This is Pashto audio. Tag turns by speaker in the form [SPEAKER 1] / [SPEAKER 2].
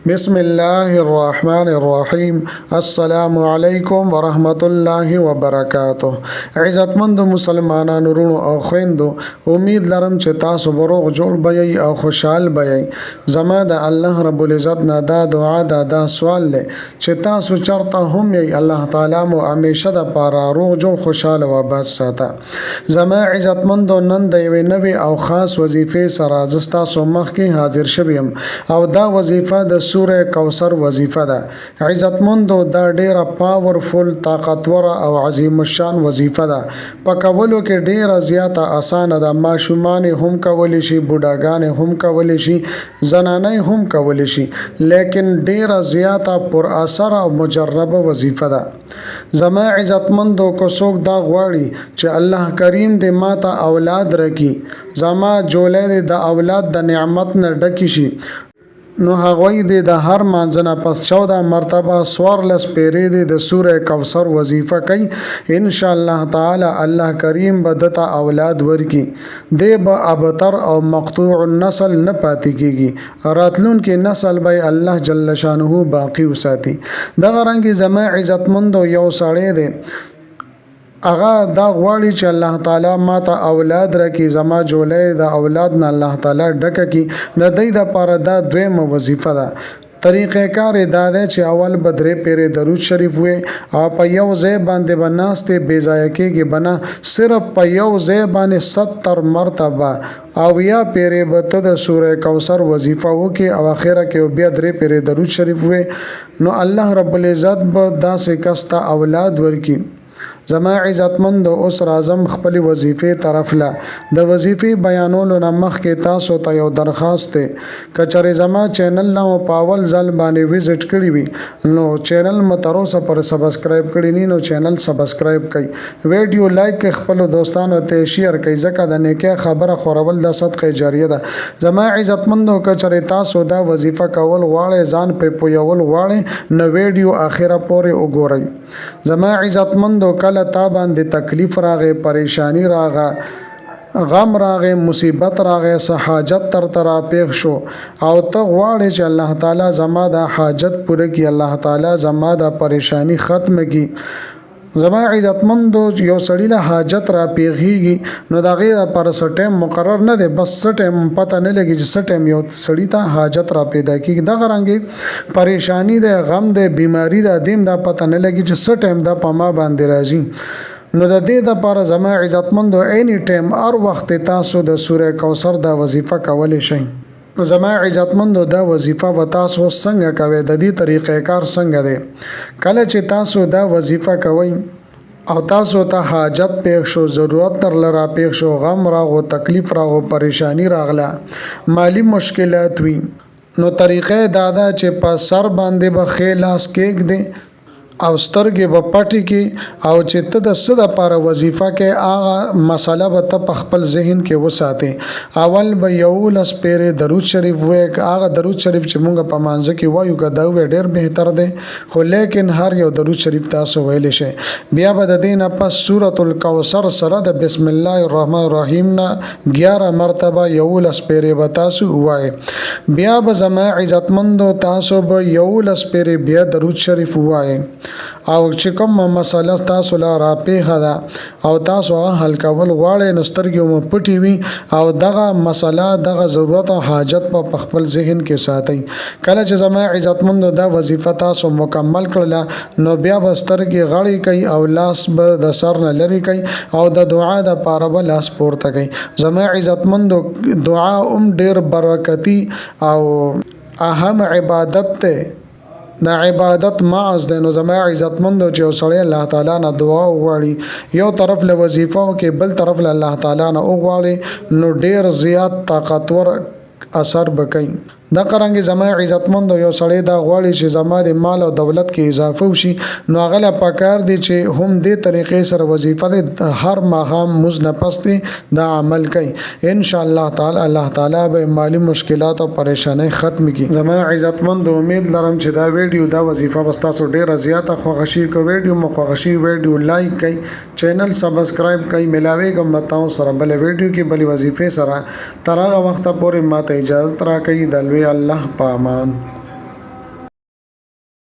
[SPEAKER 1] بسم الله الرحمن الرحیم السلام علیکم ورحمت الله وبرکاته. عزتمند مسلمانانو ورونو او خويندو، امید لرم چې تاسو بروغ جوړ بئ او خوشحال بئ. زما د الله رب العزت نه دا دعا دا سوال لې چې تاسو چرته هم یې الله تعالی مو همیشه د پاره روغ جوړ خوشاله و آباد ساته. زما عزتمندو نن د یوې نوې او خاص وظیفې سره زستا سو مخ کې حاضر شوم او دا وظیفه د سوره کوثر وظیفه ده. عزتمندو دا ډیره پاورفل، طاقتور او عظیم الشان وظیفه ده. په کولو کې ډیره زیاته اسانه ده. ماشومان هم کولی شي، بوډاګان هم کولی شي، زنانه هم کولی شي، لیکن ډیره زیاته پر اثر او مجربه وظیفه ده. زما عزتمندو کو څوک دا غواړي چې الله کریم دې ماته اولاد راکړي، زما جولې د اولاد د نعمت نه ډکی شي، نو هغوی دې د هر مانځنه پس 14 مرتبه سوارلس پیری دې د سوره کوثر وظیفه کوي. ان شاء الله تعالی الله کریم بدته اولاد ورکی، دې به ابتر او مقطوع النسل نه پاتې کیږي، راتلون کې نسل به الله جل شانه باقی وساتي. دغه رنګ زما عزتمندو یو سړی دی اغا دا غواړي چې الله تعالی ماته اولاد راکړي، زما جولې د اولاد نه الله تعالی ډکه کی، نه دی د پاره دا دویمه وظیفه ده. طریقې کار دا دی چې اول بدرې پیره درود شریف وې او په یو ځای باندې بناسته بے ځای کېږي بنا، صرف په یو ځای باندې 70 مرتبه او یا پیره بته د سوره کوثر وظیفه وکي او اخره کې بیا درې پیره درود شریف وې، نو الله رب العزت به داسې کستا اولاد ورکي. زما عزتمند اوس راځم خپل وظیفې طرف لا. د وظیفې بیانولو نه مخکې تاسو ته یو درخواست دی، کچره زما چینل نو پاول ځل باندې وزټ کړی وي نو چینل متروسه پر سبسکرایب کړی نه، نو چینل سبسکرایب کړئ، ویډیو لایک کړئ، خپل دوستانو ته شیر کړئ، ځکه د نیکه خبره خورول د صدقه جاریه ده. زما عزتمندو کچره تاسو دا وظیفه کول غواړئ، ځان په پویول غواړئ، نو ویډیو اخره پورې وګورئ. زما عزتمندو کله تا باندې تکلیف راغې، پریشانی راغې، غم راغې، مصیبت راغې، سحاجت تر ترا پیښ شو او ته غواړې چې الله تعالی زما د حاجت پوره کړي، الله تعالی زما د پریشانی ختم کړي. زما عزتمندو یو سړی له حاجت را پیږي نو دا غیر پر سټیم مقرر نه دی، بس سټیم پته نه لګي چې سټیم یو سړی ته حاجت را پیدا کیږي. دا غرانګي پریشانی ده، غم ده، بیماری ده، دیم دا پته نه لګي چې سټیم دا پما باندې راځي. نو د دې د پر زما عزتمندو اینی ټیم هر وخت تاسو د سوره کوثر دا وظیفه کولای شئ. زما عزتمندو دا وظیفه و تاسو څنګه کوي، د دې طریقې کار څنګه دی. کله چې تاسو دا وظیفه کوئ او تاسو ته حاجت پیښ شو، ضرورت تر لرا پیښ شو، غم راغو، تکلیف راغو، پریشانی راغله، مالی مشکلات وي، نو طریقې دادا چې په سر باندې به خلاص کېګ دی او سترګې به پټي کې او چې ته د څه د پاره وظیفه کې هغه مسله به ته په خپل ذهن کې وساتې. اول به یو لس پیره درود شریف وې، هغه درود شریف چې مونږ په مانځ کې وایو کدا و ډېر بهتر دی، خو لیکن هر یو درود شریف تاسو ویل شي. بیا به د دینه پس سورۃ الکوثر سره د بسم الله الرحمن الرحیم نه 11 مرتبه یو لس پیره به تاسو وایي. بیا به زما عزتمندو تاسو به یو لس پیره بیا درود شریف وایي او چې کوم مسله تاسو لا را پیښه ده او تاسو حل کول غواړئ، نو سترګې مو پټي وي او دغه مسله دغه ضرورت او حاجت په خپل ذهن کې ساتئ. کله چې زما عزتمندو دا وظیفه تاسو مکمل کړله نو بیا به سترګې غړې کوي او لاس به د سر نه لري کوي او د دعا د پاره به لاس پورته کوي. زما عزتمندو دعا ډېر برکتی او اهم عبادت ته، دا عبادت معز دی. نو زما عزتمندو چې سړی الله تعالی نه دعا وغواړي، یو طرف له وظیفه کې بل طرف له الله تعالی نه وغواړي، نو ډیر زیات طاقتور اثر بکای. دا قرانګي زما عزتمند یو سړی دا غواړي چې زما د مال او دولت کې اضافه وشي، نو هغه پکار دي چې هم دې طریقې سره وظیفه هر ماهم مزنپستی دا عمل کوي. ان شاء الله تعالی الله تعالی به مالی مشکلات او پریشانای ختم کړي. زما عزتمند امید لرم چې دا ویډیو دا وظیفه واستاسو ډیره زیاته خوښی کو. ویډیو مو خوښی ویډیو لایک کړئ، چینل سبسکرایب کړئ، ملاوي کوم متاو سره بل ویډیو کې بل وظیفه سره. تر هغه وخت پورې ماته اجازه راکړئ. الله پامان.